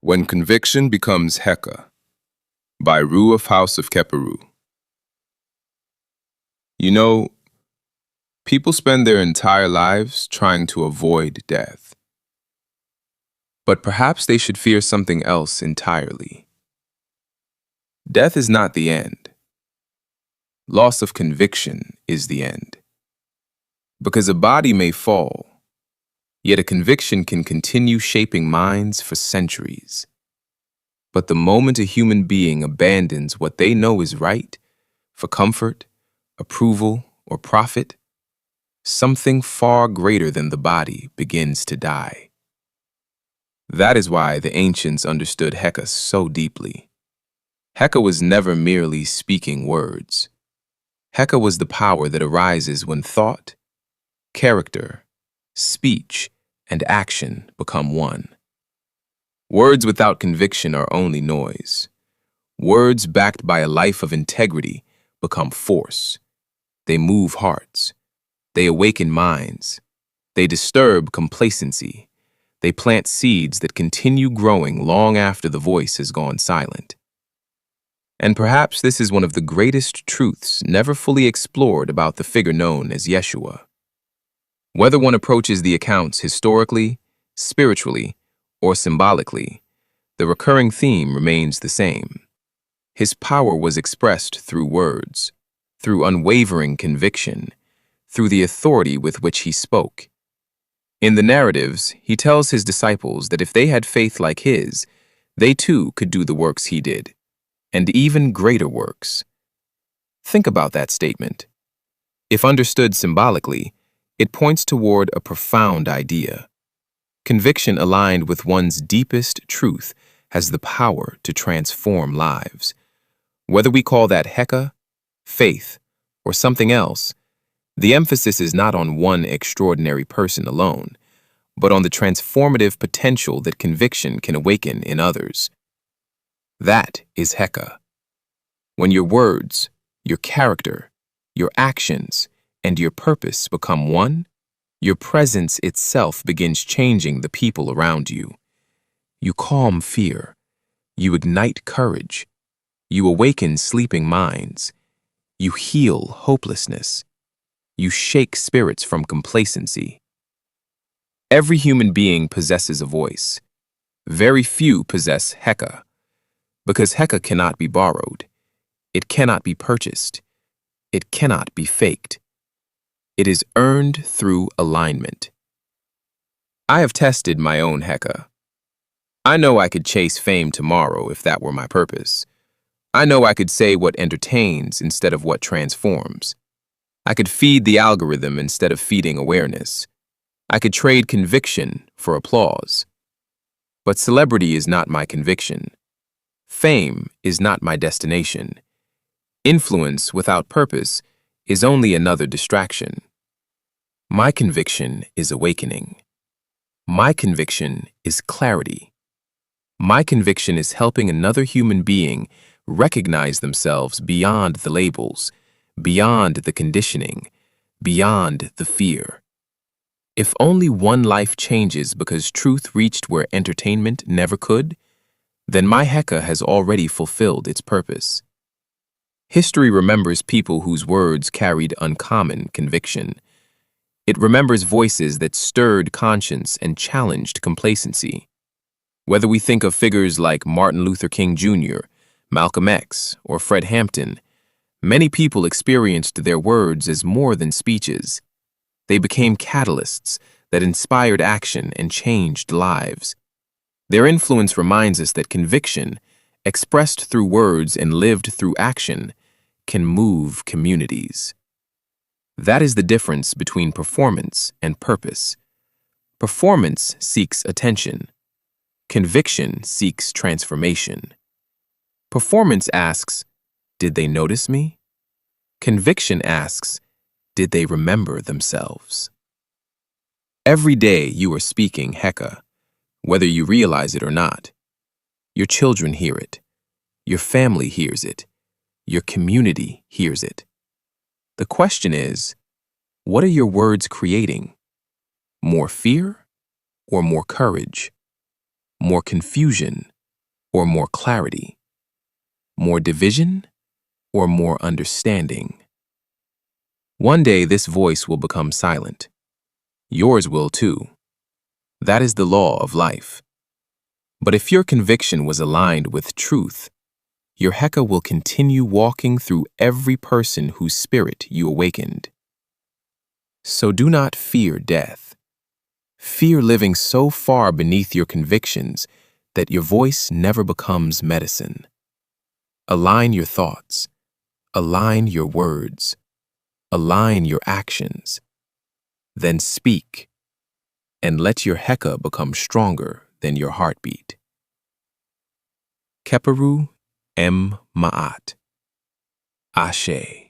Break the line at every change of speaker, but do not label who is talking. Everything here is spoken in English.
When Conviction Becomes Heka by Ru of House of Keperu. You know, people spend their entire lives trying to avoid death. But perhaps they should fear something else entirely. Death is not the end. Loss of conviction is the end. Because a body may fall, yet a conviction can continue shaping minds for centuries. But the moment a human being abandons what they know is right, for comfort, approval, or profit, something far greater than the body begins to die. That is why the ancients understood Heka so deeply. Heka was never merely speaking words. Heka was the power that arises when thought, character, speech, and action become one. Words without conviction are only noise. Words backed by a life of integrity become force. They move hearts. They awaken minds. They disturb complacency. They plant seeds that continue growing long after the voice has gone silent. And perhaps this is one of the greatest truths never fully explored about the figure known as Yeshua. Whether one approaches the accounts historically, spiritually, or symbolically, the recurring theme remains the same. His power was expressed through words, through unwavering conviction, through the authority with which he spoke. In the narratives, he tells his disciples that if they had faith like his, they too could do the works he did, and even greater works. Think about that statement. If understood symbolically, it points toward a profound idea. Conviction aligned with one's deepest truth has the power to transform lives. Whether we call that Heka, faith, or something else, the emphasis is not on one extraordinary person alone, but on the transformative potential that conviction can awaken in others. That is Heka. When your words, your character, your actions, and your purpose become one, your presence itself begins changing the people around you. You calm fear. You ignite courage. You awaken sleeping minds. You heal hopelessness. You shake spirits from complacency. Every human being possesses a voice. Very few possess Heka, because Heka cannot be borrowed. It cannot be purchased. It cannot be faked. It is earned through alignment. I have tested my own Heka. I know I could chase fame tomorrow if that were my purpose. I know I could say what entertains instead of what transforms. I could feed the algorithm instead of feeding awareness. I could trade conviction for applause. But celebrity is not my conviction. Fame is not my destination. Influence without purpose is only another distraction. My conviction is awakening. My conviction is clarity. My conviction is helping another human being recognize themselves beyond the labels, beyond the conditioning, beyond the fear. If only one life changes because truth reached where entertainment never could, then my Heka has already fulfilled its purpose. History remembers people whose words carried uncommon conviction. It remembers voices that stirred conscience and challenged complacency. Whether we think of figures like Martin Luther King Jr., Malcolm X, or Fred Hampton, many people experienced their words as more than speeches. They became catalysts that inspired action and changed lives. Their influence reminds us that conviction, expressed through words and lived through action, can move communities. That is the difference between performance and purpose. Performance seeks attention. Conviction seeks transformation. Performance asks, did they notice me? Conviction asks, did they remember themselves? Every day you are speaking Heka, whether you realize it or not. Your children hear it. Your family hears it. Your community hears it. The question is, what are your words creating? More fear or more courage? More confusion or more clarity? More division or more understanding? One day this voice will become silent. Yours will too. That is the law of life. But if your conviction was aligned with truth, your Heka will continue walking through every person whose spirit you awakened. So do not fear death. Fear living so far beneath your convictions that your voice never becomes medicine. Align your thoughts. Align your words. Align your actions. Then speak, and let your Heka become stronger than your heartbeat. Keperu M. Ma'at. Ashe.